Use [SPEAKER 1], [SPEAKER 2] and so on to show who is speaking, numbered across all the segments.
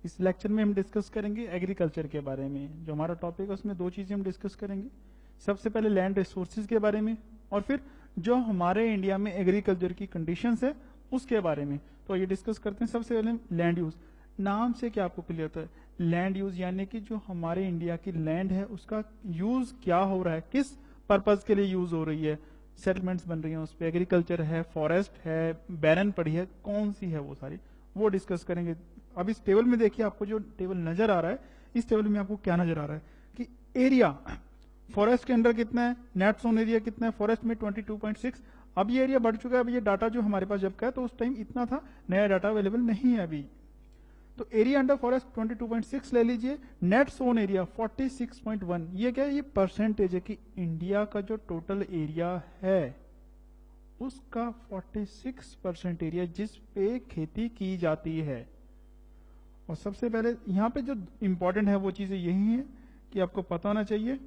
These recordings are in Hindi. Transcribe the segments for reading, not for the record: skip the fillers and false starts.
[SPEAKER 1] इस लेक्चर में हम डिस्कस करेंगे एग्रीकल्चर के बारे में। जो हमारा टॉपिक है उसमें दो चीजें हम डिस्कस करेंगे, सबसे पहले लैंड रिसोर्सेज के बारे में और फिर जो हमारे इंडिया में एग्रीकल्चर की कंडीशंस है उसके बारे में। तो ये डिस्कस करते हैं। सबसे पहले लैंड यूज, नाम से क्या आपको क्लियर होता है? लैंड यूज यानी कि जो हमारे इंडिया की लैंड है उसका यूज क्या हो रहा है, किस पर्पज के लिए यूज हो रही है। सेटलमेंट्स बन रही हैं उस पर, एग्रीकल्चर है, फॉरेस्ट है, बैरन पड़ी है, कौन सी है, वो सारी वो डिस्कस करेंगे। अब इस टेबल में देखिए, आपको जो टेबल नजर आ रहा है, इस टेबल में आपको क्या नजर आ रहा है कि एरिया फॉरेस्ट के अंदर कितना है, नेट सोन एरिया कितना है, फॉरेस्ट में 22.6। अब ये एरिया बढ़ चुका है। अब ये डाटा जो हमारे पास जब का है तो उस टाइम इतना था, नया डाटा अवेलेबल नहीं है अभी। तो एरिया अंडर फॉरेस्ट 22.6 ले लीजिए, नेट सोन एरिया 46.1। ये क्या है? ये परसेंटेज है कि इंडिया का जो टोटल एरिया है उसका 46% एरिया जिस पे खेती की जाती है। और सबसे पहले यहां पे जो इंपॉर्टेंट है वो चीजें यही है कि आपको पता होना चाहिए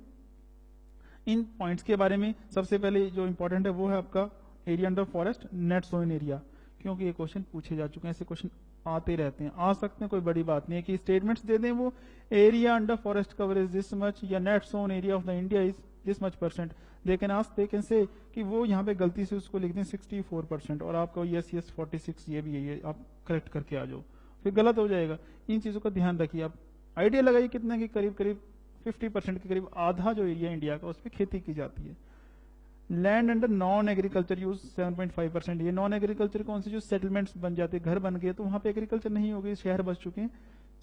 [SPEAKER 1] इन पॉइंट्स के बारे में। सबसे पहले जो इंपॉर्टेंट है वो है आपका area under forest, net sown area, क्योंकि ये क्वेश्चन पूछे जा चुके हैं, ऐसे क्वेश्चन आते रहते हैं, आ सकते हैं, कोई बड़ी बात नहीं है कि स्टेटमेंट्स दे दें वो area under forest coverage this much या net sown area of the India is this much percent. They can say कि वो यहाँ पे गलती से उसको लिख दें 64% और आपका यस 46, ये भी यही है, आप करेक्ट करके आ जाओ, फिर गलत हो जाएगा। इन चीजों का ध्यान रखिए। आप आइडिया लगाइए कितना कि करीब करीब 50% के करीब आधा जो एरिया इंडिया का उस पर खेती की जाती है। Land under non agriculture use 7.5%। ये नॉन एग्रीकल्चर कौन से? जो सेटलमेंट्स बन जाते हैं, घर बन गए तो वहां पे एग्रीकल्चर नहीं होगी, शहर बस चुके हैं,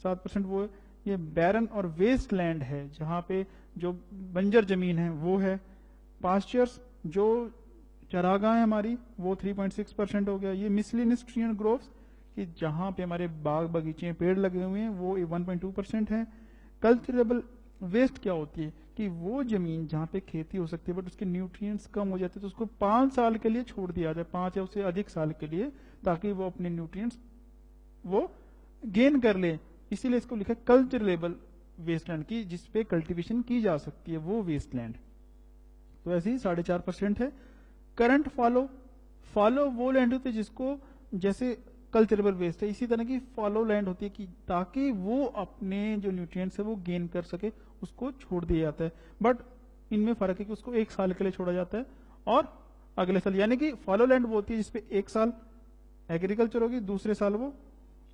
[SPEAKER 1] 7% वो है। ये बैरन और वेस्ट लैंड है, जहां पे जो बंजर जमीन है वो है। पास्चर्स जो चरागाह है हमारी, वो 3.6% हो गया। ये मिसलिनियस ट्री एंड ग्रोव्स कि जहां पे हमारे बाग बगीचे पेड़ लगे हुए हैं, वो 1.2% है। कल्चरेबल वेस्ट क्या होती है कि वो जमीन जहां पे खेती हो सकती है बट उसके न्यूट्रिएंट्स कम हो जाते हैं, तो उसको 5 साल के लिए छोड़ दिया जाए, 5 या उससे अधिक साल के लिए, ताकि वो अपने न्यूट्रिएंट्स वो गेन कर ले। इसीलिए इसको लिखा कल्चरेबल वेस्टलैंड की, जिसपे कल्टीवेशन की जा सकती है, वो वेस्टलैंड। तो ऐसे ही 4.5% है। करंट फॉलो वो लैंड होती है जिसको, जैसे कल्चरेबल वेस्ट है, इसी तरह की फॉलो लैंड होती है कि ताकि वो अपने जो न्यूट्रिएंट्स है वो गेन कर सके, उसको छोड़ दिया जाता है। बट इनमें फर्क है कि उसको 1 साल के लिए छोड़ा जाता है और अगले साल, यानी कि फॉलो लैंड वो होती है जिसपे 1 साल एग्रीकल्चर होगी, दूसरे साल वो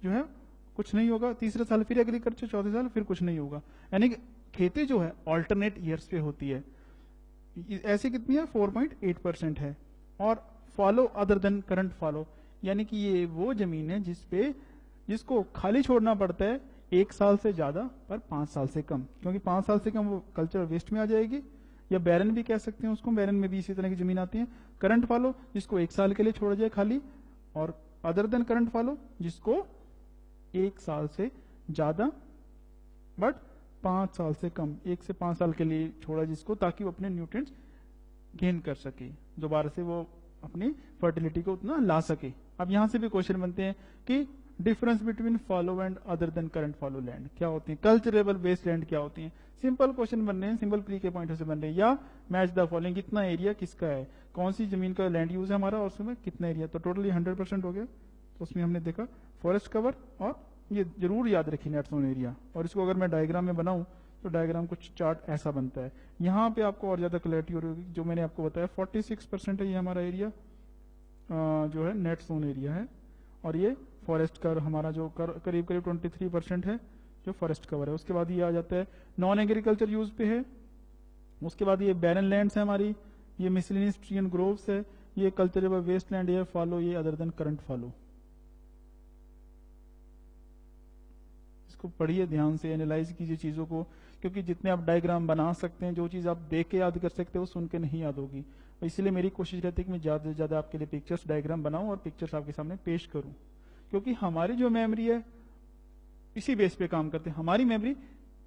[SPEAKER 1] जो है कुछ नहीं होगा, तीसरे साल फिर एग्रीकल्चर, चौथे साल फिर कुछ नहीं होगा। यानी कि खेती जो है ऑल्टरनेट ईयर्स पे होती है। ऐसे कितनी है? 4.8% है। और follow other than current follow, यानी कि ये वो जमीन है जिसको खाली छोड़ना पड़ता है 1 साल से ज्यादा पर 5 साल से कम, क्योंकि 5 साल से कम वो कल्चर वेस्ट में आ जाएगी, या बैरन भी कह सकते हैं उसको, बैरन में भी इसी तरह की जमीन आती है। करंट फॉलो जिसको 1 साल के लिए छोड़ा जाए खाली, और अदर देन करंट फॉलो जिसको 1 साल से ज्यादा बट 5 साल से कम, 1 से 5 साल के लिए छोड़ा जिसको, ताकि वो अपने न्यूट्रिएंट्स गेन कर सके, दोबारा से वो अपनी फर्टिलिटी को उतना ला सके। अब यहां से भी क्वेश्चन बनते हैं कि difference between follow and other than current follow land क्या होती है, कल्चरेबल वेस्ट लैंड क्या होती है। सिंपल क्वेश्चन बन रहे हैं, सिंपल प्री के पॉइंट से बन रहे हैं, या मैच द फॉलोइंग, कितना एरिया किसका है, कौन सी जमीन का लैंड यूज है हमारा और उसमें कितना एरिया। तो टोटली 100% हो गया। तो उसमें हमने देखा फॉरेस्ट कवर, और ये जरूर याद रखिए नेट सोन एरिया। और इसको अगर मैं डायग्राम में बनाऊं तो डायग्राम कुछ चार्ट ऐसा बनता है। यहाँ पे आपको और ज्यादा क्लैरिटी हो रही होगी। जो मैंने आपको बताया 46% है ये हमारा एरिया जो है नेट सोन एरिया है, और ये फॉरेस्ट का हमारा जो करीब करीब 23% है जो फॉरेस्ट कवर है। उसके बाद ये आ जाता है नॉन एग्रीकल्चर यूज पे है। उसके बाद ये बैरन लैंड्स है हमारी, ये मिसलिनियस ट्री एंड ग्रोव्स है, ये कल्चरेबल वेस्ट लैंड, ये फॉलो, ये अदर देन करंट फॉलो। इसको पढ़िए ध्यान से, एनालाइज कीजिए चीजों को, क्योंकि जितने आप डायग्राम बना सकते हैं, जो चीज आप देख के याद कर सकते हो, सुन के नहीं याद होगी। इसलिए मेरी कोशिश रहती है कि मैं ज्यादा से ज्यादा आपके लिए पिक्चर्स डायग्राम बनाऊं और पिक्चर्स आपके सामने पेश करूं, क्योंकि हमारी जो मेमोरी है इसी बेस पे काम करती है। हमारी मेमोरी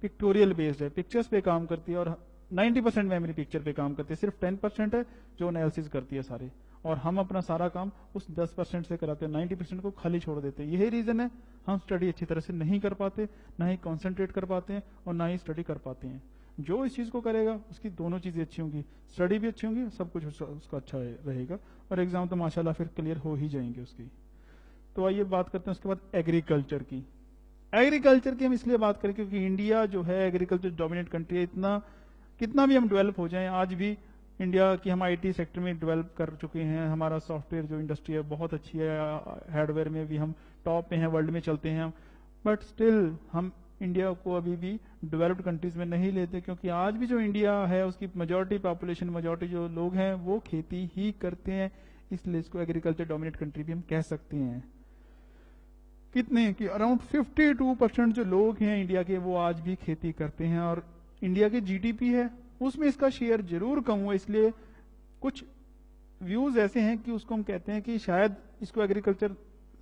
[SPEAKER 1] पिक्टोरियल बेस्ड है, पिक्चर्स पे काम करती है, और 90% मेमोरी पिक्चर पे काम करती है, सिर्फ 10% है जो एनालिसिस करती है सारे, और हम अपना सारा काम उस 10% से कराते हैं, 90% को खाली छोड़ देते हैं। यही रीजन है हम स्टडी अच्छी तरह से नहीं कर पाते, ना ही कॉन्सेंट्रेट कर पाते हैं और ना ही स्टडी कर पाते हैं। जो इस चीज को करेगा उसकी दोनों चीजें अच्छी होंगी, स्टडी भी अच्छी होंगी, सब कुछ उसका अच्छा रहेगा, और एग्जाम तो माशाल्लाह फिर क्लियर हो ही जाएंगे उसकी। तो आइए बात करते हैं उसके बाद एग्रीकल्चर की। एग्रीकल्चर की हम इसलिए बात करें क्योंकि इंडिया जो है एग्रीकल्चर डोमिनेट कंट्री है। इतना कितना भी हम डेवलप हो जाएं, आज भी इंडिया की हम आईटी सेक्टर में डेवलप कर चुके हैं। हमारा सॉफ्टवेयर जो इंडस्ट्री है बहुत अच्छी है, हार्डवेयर में भी हम टॉप पे हैं, वर्ल्ड में चलते हैं। बट स्टिल हम इंडिया को अभी भी डेवलप्ड कंट्रीज में नहीं लेते, क्योंकि आज भी जो इंडिया है उसकी मेजॉरिटी पॉपुलेशन, मेजॉरिटी जो लोग हैं वो खेती ही करते हैं। इसलिए इसको एग्रीकल्चर डोमिनेट कंट्री भी हम कह सकते हैं। कितने कि अराउंड 52% जो लोग हैं इंडिया के वो आज भी खेती करते हैं। और इंडिया की जीडीपी है उसमें इसका शेयर जरूर कम हुआ। इसलिए कुछ व्यूज ऐसे हैं कि उसको हम कहते हैं कि शायद इसको एग्रीकल्चर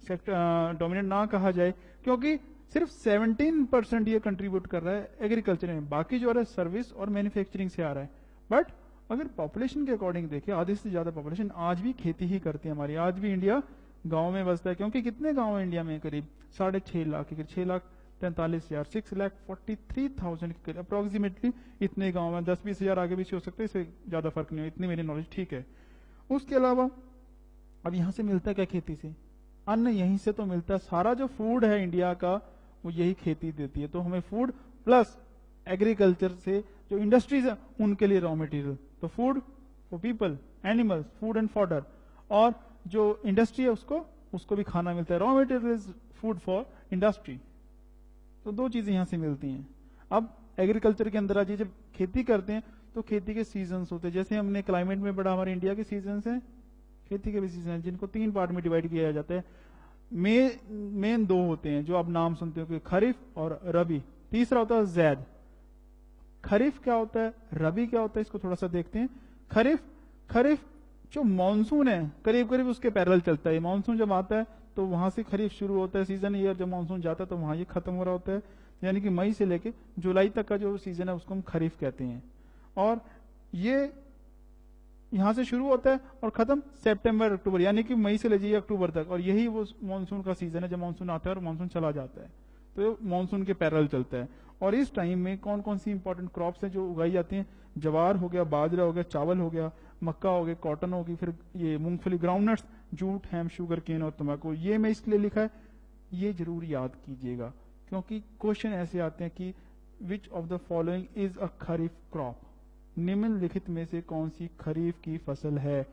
[SPEAKER 1] सेक्टर डोमिनेट ना कहा जाए, क्योंकि सिर्फ 17% ये कंट्रीब्यूट कर रहा है एग्रीकल्चर में, बाकी जो आ रहा है सर्विस और मैन्युफैक्चरिंग से आ रहा है। बट अगर पॉपुलेशन के अकॉर्डिंग देखें, आधे से ज्यादा पॉपुलेशन आज भी खेती ही करती है हमारी। आज भी इंडिया गांव में बसता है, क्योंकि कितने गांव है इंडिया में? करीब 6.5 लाख के, 6,43,000, 6,43,000 के करीब अप्रोक्सीमेटली इतने गांव हैं। 10-20 हजार आगे भी हो सकते हैं, इससे ज्यादा फर्क नहीं हो, इतनी मेरी नॉलेज ठीक है। उसके अलावा अब यहाँ से मिलता क्या? खेती से अन्न यहीं से तो मिलता है। सारा जो फूड है इंडिया का वो यही खेती देती है। तो हमें फूड प्लस एग्रीकल्चर से जो इंडस्ट्रीज है उनके लिए रॉ मटेरियल, तो food for people, animals, food and fodder, और जो इंडस्ट्री है उसको भी खाना मिलता है। Raw material is food for industry. तो दो चीजें यहां से मिलती हैं। अब एग्रीकल्चर के अंदर आज जब खेती करते हैं तो खेती के सीजन्स होते हैं। जैसे हमने क्लाइमेट में पढ़ा, हमारे इंडिया के सीजन्स हैं, खेती के भी सीजन हैं, जिनको 3 पार्ट में डिवाइड किया जाता है। मेन 2 होते हैं जो आप नाम सुनते हो कि खरीफ और रबी। तीसरा होता है जैद। खरीफ क्या होता है, रबी क्या होता है, इसको थोड़ा सा देखते हैं। खरीफ जो मानसून है करीब करीब उसके पैरेलल चलता है। मानसून जब आता है तो वहां से खरीफ शुरू होता है सीजन, ईयर जब मानसून जाता है तो वहां ये खत्म हो रहा होता है। यानी कि मई से लेके जुलाई तक का जो सीजन है उसको हम खरीफ कहते हैं। और ये यहां से शुरू होता है और खत्म सितंबर अक्टूबर, यानी कि मई से ले जाइए अक्टूबर तक। और यही वो मानसून का सीजन है जब मानसून आता है और मानसून चला जाता है, तो मानसून के पैरेलल चलता है। और इस टाइम में कौन कौन सी इंपॉर्टेंट क्रॉप्स हैं जो उगाई जाती हैं? जवार हो गया, बाजरा हो गया, चावल हो गया, मक्का हो गया, कॉटन होगी, फिर ये मूंगफली, ग्राउंडनट्स, जूट, हैम, शुगर केन और तंबाकू। ये मैं इसलिए लिखा है, ये जरूर याद कीजिएगा, क्योंकि क्वेश्चन ऐसे आते हैं कि which of the following is a kharif crop? निम्नलिखित में से कौन सी खरीफ की फसल है?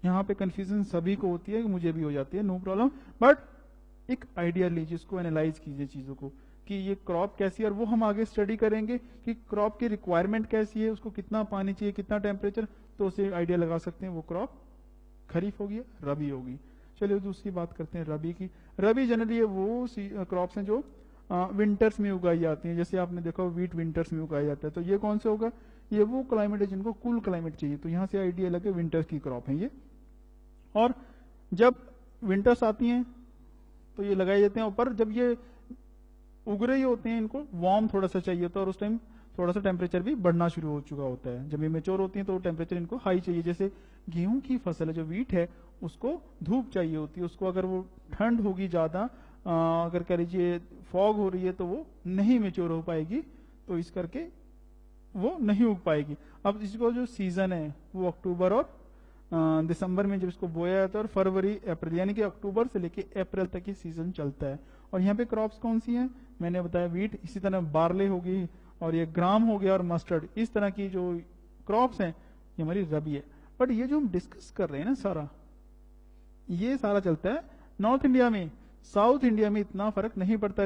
[SPEAKER 1] यहाँ पे कंफ्यूजन सभी को होती है, मुझे भी हो जाती है, नो प्रॉब्लम। बट एक आइडिया लीजिए, इसको एनालाइज कीजिए चीजों को कि ये क्रॉप कैसी है। और वो हम आगे स्टडी करेंगे कि क्रॉप की रिक्वायरमेंट कैसी है, उसको कितना पानी चाहिए, कितना टेम्परेचर, तो उसे आइडिया लगा सकते हैं वो क्रॉप खरीफ होगी या रबी होगी। चलिए दूसरी बात करते हैं रबी की। रबी जनरली वो क्रॉप्स हैं जो विंटर्स में उगाई जाती हैं। जैसे आपने देखा वीट विंटर्स में उगाया जाता है, तो ये कौन से होगा? ये वो क्लाइमेट है जिनको कूल क्लाइमेट चाहिए, तो यहां से आइडिया लगे विंटर्स की क्रॉप है ये। और जब विंटर्स आती हैं तो ये लगाए जाते हैं ऊपर। जब ये उग रही होते हैं इनको वार्म थोड़ा सा चाहिए होता है, और उस टाइम थोड़ा सा टेम्परेचर भी बढ़ना शुरू हो चुका होता है। जब ये मेच्योर होती हैं तो टेम्परेचर इनको हाई चाहिए। जैसे गेहूं की फसल है जो वीट है, उसको धूप चाहिए होती है, उसको अगर वो ठंड होगी ज्यादा, अगर कह लीजिए फॉग हो रही है, तो वो नहीं मेच्योर हो पाएगी, तो इस करके वो नहीं उग पाएगी। अब इसको जो सीजन है वो अक्टूबर और दिसंबर में जब इसको बोया जाता है, और फरवरी अप्रैल, यानी कि अक्टूबर से लेके अप्रैल तक ये सीजन चलता है। और यहाँ पे क्रॉप्स कौन सी हैं? मैंने बताया वीट, इसी तरह बार्ले होगी, और ये ग्राम हो गया, और मस्टर्ड। इस तरह की जो क्रॉप्स हैं ये हमारी रबी है। बट ये जो हम डिस्कस कर रहे हैं ना सारा, ये सारा चलता है नॉर्थ इंडिया में। साउथ इंडिया में इतना फर्क नहीं पड़ता।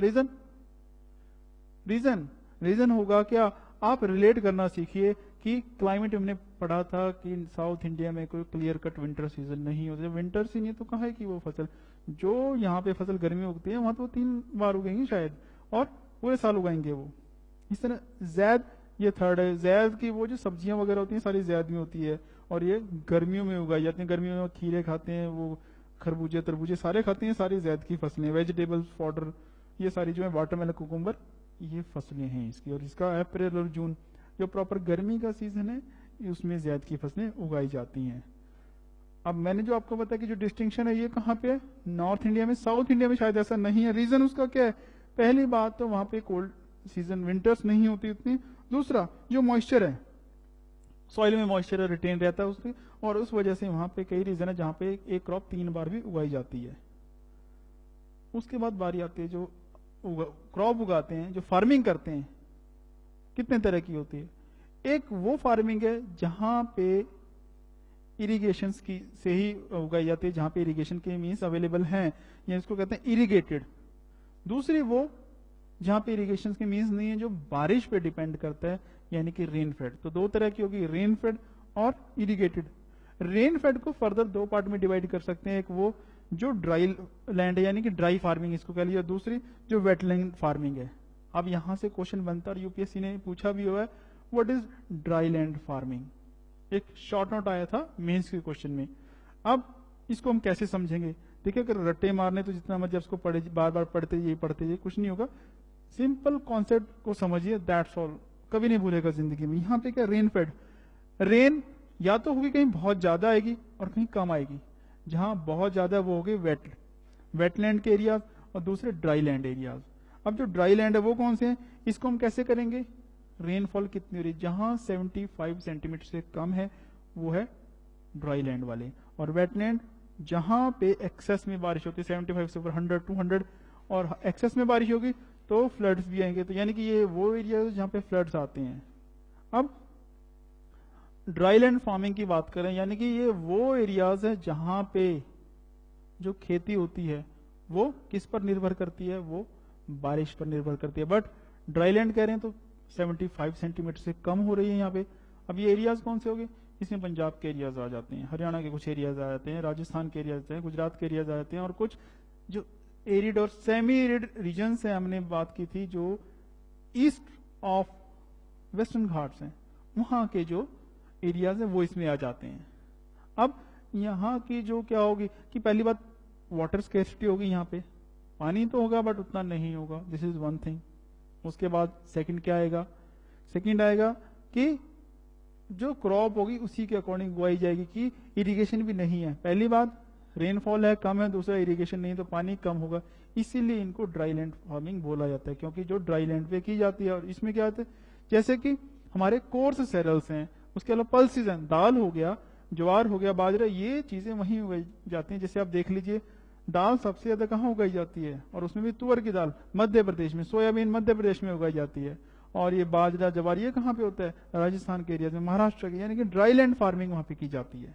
[SPEAKER 1] रीजन होगा क्या? आप रिलेट करना सीखिए कि क्लाइमेट हमने पढ़ा था कि साउथ इंडिया में कोई क्लियर कट विंटर सीजन नहीं होता। विंटर ही नहीं तो कहा है कि वो फसल जो यहाँ पे फसल गर्मी में उगती है वहां तो 3 बार उगेंगी शायद, और पूरे साल उगाएंगे वो। इस तरह जैद, ये थर्ड है। जैद की वो जो सब्जियां वगैरह होती हैं सारी जैद में होती है, और ये गर्मियों में उगाई जाती हैं। गर्मियों में खीरे खाते हैं, वो खरबूजे तरबूजे सारे खाते हैं, सारी जैद की फसलें। वेजिटेबल्स, फॉडर, ये सारी जो है, वाटरमेलन, कुकुम्बर, ये फसलें हैं इसकी। और इसका अप्रैल और जून जो प्रॉपर गर्मी का सीजन है उसमें जैद की फसलें उगाई जाती हैं। अब मैंने जो आपको बताया कि जो डिस्टिंक्शन है ये कहाँ पे है? नॉर्थ इंडिया में। साउथ इंडिया में शायद ऐसा नहीं है। रीजन उसका क्या है? पहली बात तो वहां पे कोल्ड सीजन, विंटर्स नहीं होती उतनी। दूसरा जो मॉइस्चर है, सॉइल में मॉइस्चर रिटेन रहता है उसकी, और उस वजह से वहां पे कई रीजन है जहां पे एक क्रॉप 3 बार भी उगाई जाती है। उसके बाद बारी आती है जो क्रॉप उगाते हैं, जो फार्मिंग करते हैं, कितने तरह की होती है। एक वो फार्मिंग है जहां पे इरिगेशन की से ही उगाई जाती है, जहां पे इरिगेशन के मीन्स अवेलेबल हैं, या इसको कहते हैं इरिगेटेड। दूसरी वो जहां पे इरिगेशन के मीन्स नहीं है, जो बारिश पे डिपेंड करता है, यानी कि रेन फेड। तो दो तरह की होगी, रेन फेड और इरिगेटेड। रेन फेड को फर्दर दो पार्ट में डिवाइड कर सकते हैं, एक वो जो ड्राई लैंड है यानी कि ड्राई फार्मिंग इसको कह लिया, दूसरी जो वेटलैंड फार्मिंग है। अब यहां से क्वेश्चन बनता है और यूपीएससी ने पूछा भी हुआ है, what is dry land farming. एक शॉर्ट नोट आया था मेंस के क्वेश्चन में। अब इसको हम कैसे समझेंगे? देखिए, अगर रट्टे मारने तो जितना मर्जी उसको पढ़े, बार बार पढ़ते जाइए, कुछ नहीं होगा। सिंपल कॉन्सेप्ट को समझिए, दैट्स ऑल, कभी नहीं भूलेगा जिंदगी में। यहाँ पे क्या, रेन फेड, रेन या तो होगी कहीं बहुत ज्यादा आएगी और कहीं कम आएगी। जहां बहुत ज्यादा वो होगी वेटलैंड के एरियाज, और दूसरे ड्राई लैंड एरियाज। अब जो ड्राई लैंड है वो कौन से हैं, इसको हम कैसे करेंगे, रेनफॉल कितनी हो रही है, जहां 75 सेंटीमीटर से कम है वो है ड्राई लैंड वाले, और वेटलैंड जहां पे एक्सेस में बारिश होती है 75 से ऊपर 100 200 और एक्सेस में बारिश होगी तो फ्लड्स भी आएंगे। तो यानी कि ये वो एरिया जहां पे फ्लड्स आते हैं। अब ड्राई लैंड फार्मिंग की बात करें, यानी कि ये वो एरियाज है जहां पे जो खेती होती है वो किस पर निर्भर करती है, वो बारिश पर निर्भर करती है। बट ड्राई लैंड कह रहे हैं तो 75 सेंटीमीटर से कम हो रही है यहाँ पे। अब ये एरियाज कौन से हो गए, इसमें पंजाब के एरियाज आ जाते हैं, हरियाणा के कुछ एरियाज आ जाते हैं, राजस्थान के एरियाज आते हैं, गुजरात के एरियाज आ जाते हैं, और कुछ जो एरिड और सेमी एरिड रीजन से हमने बात की थी, जो ईस्ट ऑफ वेस्टर्न घाट्स हैं, वहां के जो एरियाज है वो इसमें आ जाते हैं। अब यहाँ की जो क्या होगी कि पहली बात वाटर स्केर्सिटी होगी, यहाँ पे पानी तो होगा बट उतना नहीं होगा, दिस इज वन थिंग। उसके बाद सेकंड क्या आएगा, सेकंड आएगा कि जो क्रॉप होगी उसी के अकॉर्डिंग उगाई जाएगी, कि इरिगेशन भी नहीं है। पहली बात रेनफॉल है कम है, दूसरा इरिगेशन नहीं तो पानी कम होगा, इसीलिए इनको ड्राई लैंड फार्मिंग बोला जाता है, क्योंकि जो ड्राई लैंड पे की जाती है। और इसमें क्या होता है, जैसे कि हमारे कोर्स सेरल्स हैं, उसके अलावा पल्सिस हैं, दाल हो गया, ज्वार हो गया, बाजरा, ये चीजें वहीं उगाई जाती हैं। जैसे आप देख लीजिए, दाल सबसे ज्यादा कहाँ उगाई जाती है, और उसमें भी तुअर की दाल मध्य प्रदेश में, सोयाबीन मध्य प्रदेश में उगाई जाती है, और ये बाजरा ज्वार ये कहाँ पे होता है, राजस्थान के एरिया में, महाराष्ट्र के, यानी कि ड्राई लैंड फार्मिंग वहां पे की जाती है।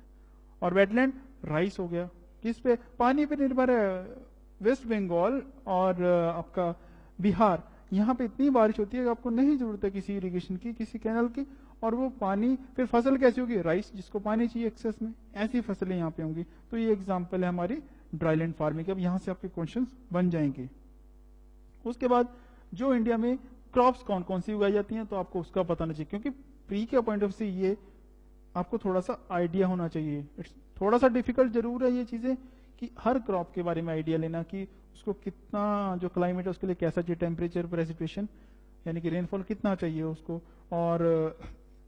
[SPEAKER 1] और वेटलैंड राइस हो गया, किस पे, पानी पे निर्भर है। वेस्ट बंगाल और आपका बिहार, यहाँ पे इतनी बारिश होती है कि आपको नहीं जरूरत है किसी इरिगेशन की, किसी कैनल की, और वो पानी फिर फसल कैसी होगी, राइस, जिसको पानी चाहिए एक्सेस में, ऐसी फसलें यहाँ पे होंगी। तो ये एग्जाम्पल है हमारी ड्राई लैंड फार्मिंग। अब यहाँ से आपके क्वेश्चन बन जाएंगे। उसके बाद जो इंडिया में क्रॉप्स कौन कौन सी उगाई जाती हैं, तो आपको उसका पता होना चाहिए, क्योंकि प्री के पॉइंट ऑफ से ये आपको थोड़ा सा आइडिया होना चाहिए। इट्स थोड़ा सा डिफिकल्ट जरूर है ये चीजें, कि हर क्रॉप के बारे में आइडिया लेना, कि उसको कितना, जो क्लाइमेट है उसके लिए कैसा चाहिए, टेम्परेचर, प्रेसिपिटेशन, यानी कि रेनफॉल कितना चाहिए उसको, और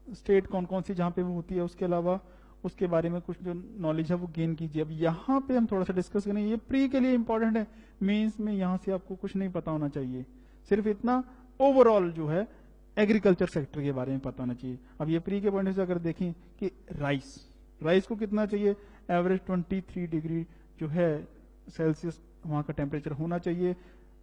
[SPEAKER 1] स्टेट कौन कौन सी जहाँ पे वो होती है, उसके अलावा उसके बारे में कुछ जो नॉलेज है वो गेन कीजिए। अब यहाँ पे हम थोड़ा सा डिस्कस करेंगे, ये प्री के लिए इंपॉर्टेंट है, मेंस में यहाँ से आपको कुछ नहीं पता होना चाहिए, सिर्फ इतना ओवरऑल जो है एग्रीकल्चर सेक्टर के बारे में पता होना चाहिए। अब ये प्री के पॉइंट से अगर देखें कि राइस को कितना चाहिए, एवरेज 23 डिग्री जो है सेल्सियस वहां का टेम्परेचर होना चाहिए,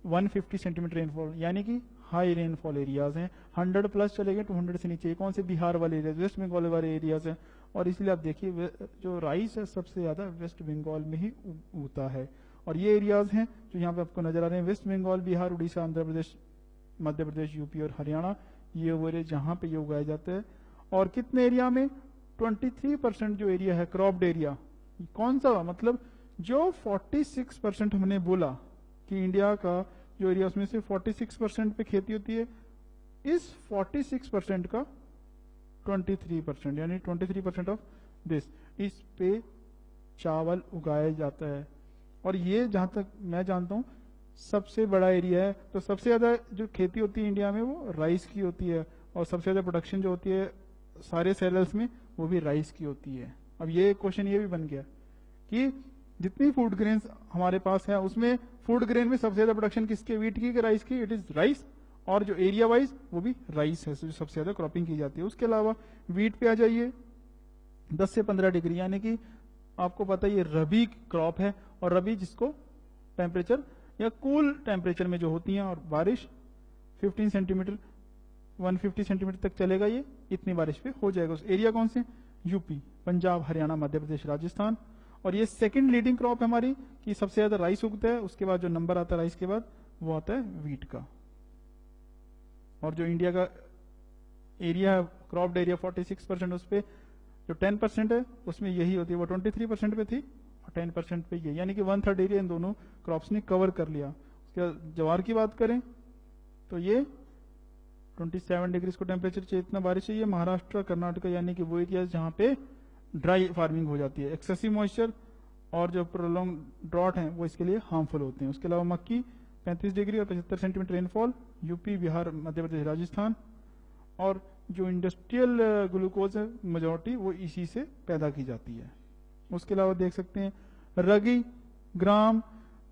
[SPEAKER 1] 150 सेंटीमीटर रेनफॉल, यानी कि हाई रेनफॉल एरियाज हैं, 100 प्लस चलेंगे, 200 से नीचे कौन से, बिहार वाले एरियाज, वेस्ट बंगाल वाले एरियाज हैं। और इसलिए आप देखिए जो राइस है सबसे ज्यादा वेस्ट बंगाल में ही उगता है। और ये एरियाज हैं जो यहाँ पे आपको नजर आ रहे हैं, वेस्ट बंगाल, बिहार, उड़ीसा, आंध्र प्रदेश, मध्य प्रदेश, यूपी और हरियाणा, ये वो एरिया जहाँ पे ये उगाए जाते हैं। और कितने एरिया में, 23% जो एरिया है क्रॉप्ड एरिया, कौन सा, मतलब जो 46% हमने बोला कि इंडिया का जो एरिया उसमें से 46% पे खेती होती है, इस 46% का 23% यानी 23% ऑफ दिस, इस पे चावल उगाया जाता है। और ये जहां तक मैं जानता हूं सबसे बड़ा एरिया है। तो सबसे ज्यादा जो खेती होती है इंडिया में वो राइस की होती है, और सबसे ज्यादा प्रोडक्शन जो होती है सारे सेलर्स में वो भी राइस की होती है। अब ये क्वेश्चन ये भी बन गया कि जितनी फूड ग्रेन्स हमारे पास है उसमें फूड ग्रेन में सबसे ज्यादा प्रोडक्शन किसके, व्हीट की कि राइस की, इट इज राइस। और जो एरिया वाइज वो भी राइस है जो सबसे ज्यादा क्रॉपिंग की जाती है। उसके अलावा व्हीट पे आ जाइए, 10 से 15 डिग्री, यानी कि आपको पता है ये रबी क्रॉप है, और रबी जिसको टेम्परेचर या कूल टेम्परेचर में जो होती हैं, और बारिश 15 सेंटीमीटर 150 सेंटीमीटर तक चलेगा, ये इतनी बारिश पे हो जाएगा। उस एरिया कौन से? यूपी, पंजाब, हरियाणा, मध्य प्रदेश, राजस्थान। और ये सेकंड लीडिंग क्रॉप है हमारी, कि सबसे ज्यादा राइस उगता है, उसके बाद जो नंबर आता है राइस के बाद वो आता है वीट का। और जो इंडिया का एरिया है, क्रॉप्ड एरिया 46%, उस पे जो 10% है उसमें यही होती है, वो 23% पे थी और 10% पे ये, यानी कि 1/3 एरिया इन दोनों क्रॉप्स ने कवर कर लिया। उसके बाद ज्वार की बात करें तो ये 27 डिग्री को टेम्परेचर चाहिए, इतना बारिश चाहिए। महाराष्ट्र, कर्नाटक यानी कि वो एरिया जहाँ पे ड्राई फार्मिंग हो जाती है, एक्सेसिव मॉइस्चर और जो प्रोलॉन्ग ड्रॉट है वो इसके लिए हार्मफुल होते हैं। उसके अलावा मक्की 35 डिग्री और 75 centimetre rainfall, UP, Bihar, Madhya Pradesh, Rajasthan. और जो इंडस्ट्रियल ग्लूकोज है मेजोरिटी वो इसी से पैदा की जाती है। उसके अलावा देख सकते हैं रगी, ग्राम,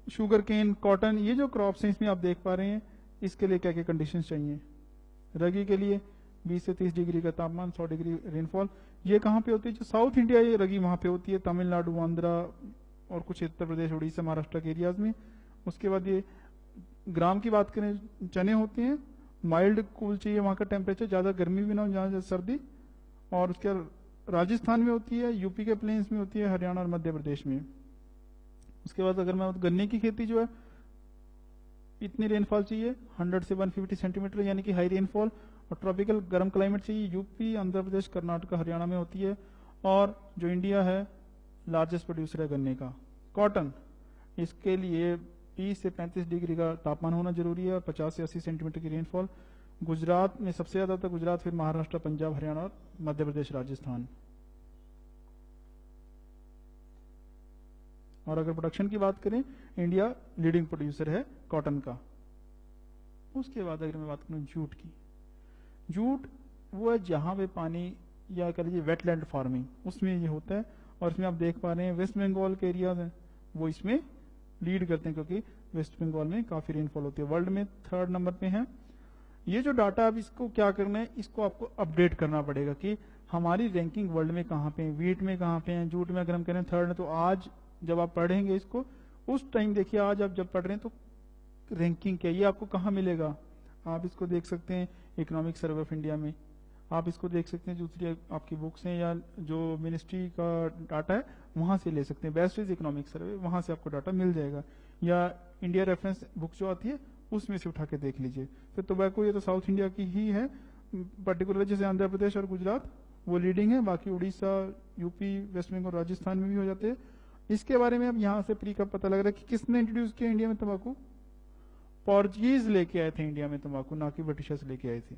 [SPEAKER 1] शुगर केन, कॉटन, ये जो क्रॉप्स हैं इसमें आप देख पा रहे हैं इसके लिए क्या क्या कंडीशंस चाहिए। रगी के लिए 20 से 30 डिग्री का तापमान, 100 डिग्री रेनफॉल। ये कहाँ पे होती है? जो साउथ इंडिया ये रगी वहां पे होती है, तमिलनाडु, आंध्रा और कुछ उत्तर प्रदेश, उड़ीसा, महाराष्ट्र के एरियाज में। उसके बाद ये ग्राम की बात करें, चने होते हैं, माइल्ड कूल चाहिए वहां का टेम्परेचर, ज्यादा गर्मी भी ना हो, ज्यादा सर्दी। और उसके राजस्थान में होती है, यूपी के प्लेन्स में होती है, हरियाणा और मध्य प्रदेश में। उसके बाद अगर मैं गन्ने की खेती जो है, इतनी रेनफॉल चाहिए 100 से 150 सेंटीमीटर, यानी कि हाई रेनफॉल। और ट्रॉपिकल गर्म क्लाइमेट चाहिए, यूपी, आंध्र प्रदेश, कर्नाटक, हरियाणा में होती है। और जो इंडिया है लार्जेस्ट प्रोड्यूसर है गन्ने का। कॉटन, इसके लिए 30 से 35 डिग्री का तापमान होना जरूरी है और 50 से 80 सेंटीमीटर की रेनफॉल। गुजरात में सबसे ज्यादा था, गुजरात, फिर महाराष्ट्र, पंजाब, हरियाणा और मध्य प्रदेश, राजस्थान। और अगर प्रोडक्शन की बात करें, इंडिया लीडिंग प्रोड्यूसर है कॉटन का। उसके बाद अगर मैं बात करूं जूट की, जूट वो है जहां पे पानी या कह लीजिए वेटलैंड फार्मिंग, उसमें ये होता है। और इसमें आप देख पा रहे हैं वेस्ट बंगाल के एरियाज हैं वो इसमें लीड करते हैं, क्योंकि वेस्ट बंगाल में काफी रेनफॉल होती है। वर्ल्ड में 3rd नंबर पे है। ये जो डाटा, अब इसको क्या करना है, इसको आपको अपडेट करना पड़ेगा कि हमारी रैंकिंग वर्ल्ड में कहाँ पे है, वीट में कहाँ पे है, जूट में अगर हम करें 3rd है। तो आज जब आप पढ़ेंगे इसको, उस टाइम देखिए, आज आप जब पढ़ रहे हैं तो रैंकिंग क्या है, ये आपको कहाँ मिलेगा। आप इसको देख सकते हैं इकोनॉमिक सर्वे ऑफ इंडिया में, आप इसको देख सकते हैं दूसरी आपकी बुक्स हैं या जो मिनिस्ट्री का डाटा है वहां से ले सकते हैं। बेस्ट इज इकोनॉमिक सर्वे, वहां से आपको डाटा मिल जाएगा। या इंडिया रेफरेंस बुक जो आती है उसमें से उठा के देख लीजिए। फिर टोबैको, ये तो साउथ इंडिया की ही है, पर्टिकुलर जैसे आंध्र प्रदेश और गुजरात वो लीडिंग है, बाकी उड़ीसा, यूपी, वेस्ट बंगाल, राजस्थान में भी हो जाते हैं। इसके बारे में अब यहाँ से प्री का पता लग रहा है कि किसने इंट्रोड्यूस किया इंडिया में तंबाकू। पोर्चुगीज लेके आए थे इंडिया में तंबाकू, ना कि ब्रिटिशर्स लेके आए थे।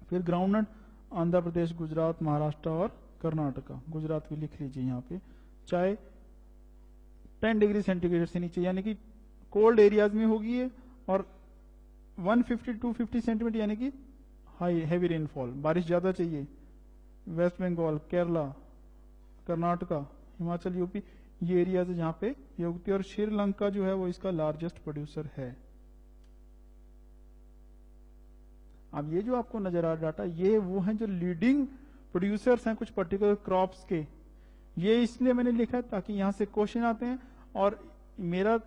[SPEAKER 1] फिर ग्राउंडनट, आंध्र प्रदेश, गुजरात, महाराष्ट्र और कर्नाटका। गुजरात भी लिख लीजिए यहाँ पे। चाय 10 डिग्री सेंटीग्रेड से नीचे, यानी कि कोल्ड एरियाज में होगी है। और 150-250 सेंटीमीटर यानी कि हाई हैवी रेनफॉल, बारिश ज्यादा चाहिए। वेस्ट बंगाल, केरला, कर्नाटका, हिमाचल, यूपी, ये एरियाज है जहां पे ये उगती है। और श्रीलंका जो है वो इसका लार्जेस्ट प्रोड्यूसर है। अब ये जो आपको नजर आ रहा डाटा, ये वो हैं जो लीडिंग प्रोड्यूसर्स हैं कुछ पर्टिकुलर क्रॉप्स के। ये इसलिए मैंने लिखा है ताकि यहां से क्वेश्चन आते हैं, और मेरा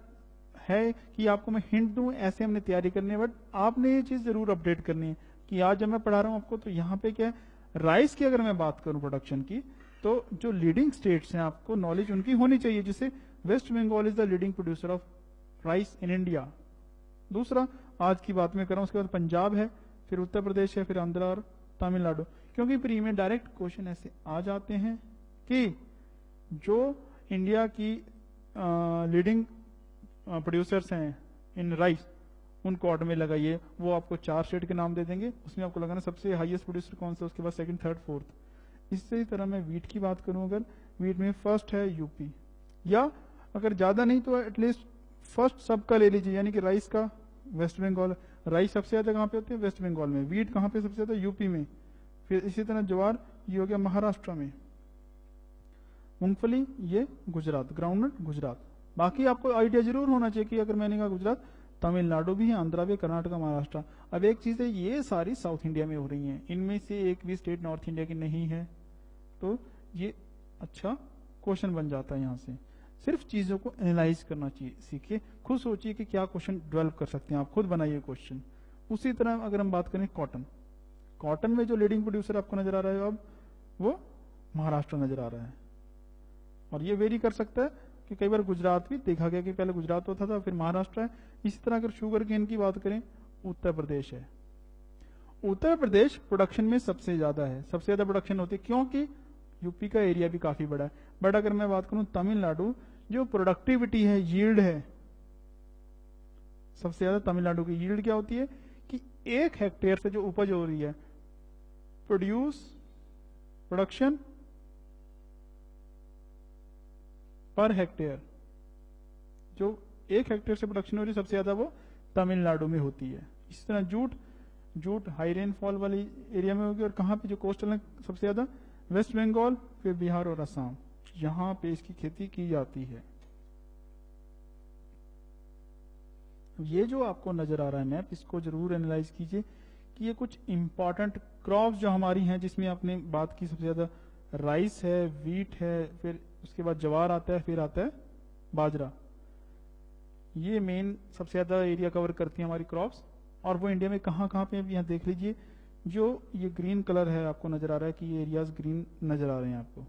[SPEAKER 1] है कि आपको मैं हिंट दूं, ऐसे हमने तैयारी करनी है। बट आपने ये चीज जरूर अपडेट करनी है कि आज जब मैं पढ़ा रहा हूं आपको, तो यहाँ पे क्या है, राइस की अगर मैं बात करूं प्रोडक्शन की, तो जो लीडिंग स्टेट्स हैं आपको नॉलेज उनकी होनी चाहिए। जैसे West Bengal is the leading producer of rice in India. दूसरा आज की बात में कर रहा हूं, उसके बाद पंजाब है, फिर उत्तर प्रदेश है, फिर आंध्र और तमिलनाडु। क्योंकि प्री में डायरेक्ट क्वेश्चन ऐसे आ जाते हैं कि जो इंडिया की लीडिंग प्रोड्यूसर्स हैं इन राइस, उनको ऑर्डर में लगाइए। वो आपको 4 स्टेट के नाम दे देंगे, उसमें आपको लगाना सबसे हाईएस्ट प्रोड्यूसर कौन सा, उसके बाद 2nd, 3rd, 4th। इसी तरह मैं वीट की बात करूं, अगर वीट में फर्स्ट है यूपी, या अगर ज्यादा नहीं तो एटलीस्ट फर्स्ट सबका ले लीजिए, यानी कि राइस का वेस्ट बंगाल। राइस सबसे ज्यादा कहाँ पे होती है? वेस्ट बंगाल में। वीट कहाँ पे सबसे ज्यादा? यूपी में। फिर इसी तरह ज्वार ये हो गया महाराष्ट्र में। मूंगफली ये गुजरात, ग्राउंडनट गुजरात। बाकी आपको आइडिया जरूर होना चाहिए कि अगर मैंने कहा गुजरात, तमिलनाडु भी है, आंध्रा भी, कर्नाटक, महाराष्ट्र। अब एक चीज है, ये सारी साउथ इंडिया में हो रही हैं, इनमें से एक भी स्टेट नॉर्थ इंडिया की नहीं है, तो ये अच्छा क्वेश्चन बन जाता है यहाँ से। सिर्फ चीजों को एनालाइज करना सीखिए, खुद सोचिए कि क्या क्वेश्चन डेवलप कर सकते हैं, आप खुद बनाइए क्वेश्चन। उसी तरह अगर हम बात करें कॉटन, कॉटन में जो लीडिंग प्रोड्यूसर आपको नजर आ रहा है अब वो महाराष्ट्र नजर आ रहा है, और ये वेरी कर सकता है कि कई बार गुजरात भी देखा गया कि पहले गुजरात होता था फिर महाराष्ट्र है। इसी तरह अगर शुगर केन की बात करें उत्तर प्रदेश है। उत्तर प्रदेश प्रोडक्शन में सबसे ज्यादा है, सबसे ज्यादा प्रोडक्शन होती है क्योंकि यूपी का एरिया भी काफी बड़ा है। बट अगर मैं बात करूं तमिलनाडु, जो प्रोडक्टिविटी है, यील्ड है, सबसे ज्यादा तमिलनाडु की यील्ड क्या होती है कि 1 हेक्टेयर से जो उपज हो रही है, प्रोडक्शन पर हेक्टेयर, जो 1 हेक्टेयर से प्रोडक्शन हो रही है सबसे ज्यादा वो तमिलनाडु में होती है। इसी तरह जूट हाई रेनफॉल वाली एरिया में होगी, और कहाँ पे जो कोस्टल है सबसे ज्यादा वेस्ट बंगाल, फिर बिहार और असम, यहां पे इसकी खेती की जाती है। ये जो आपको नजर आ रहा है मैप, इसको जरूर एनालाइज कीजिए कि ये कुछ इंपॉर्टेंट क्रॉप्स जो हमारी हैं, जिसमें आपने बात की सबसे ज्यादा राइस है, वीट है, फिर उसके बाद ज्वार आता है, फिर आता है बाजरा। ये मेन सबसे ज्यादा एरिया कवर करती है हमारी क्रॉप्स। और वो इंडिया में कहाँ कहाँ पे, यहाँ देख लीजिए, जो ये ग्रीन कलर है आपको नजर आ रहा है कि ये एरियाज ग्रीन नजर आ रहे हैं आपको,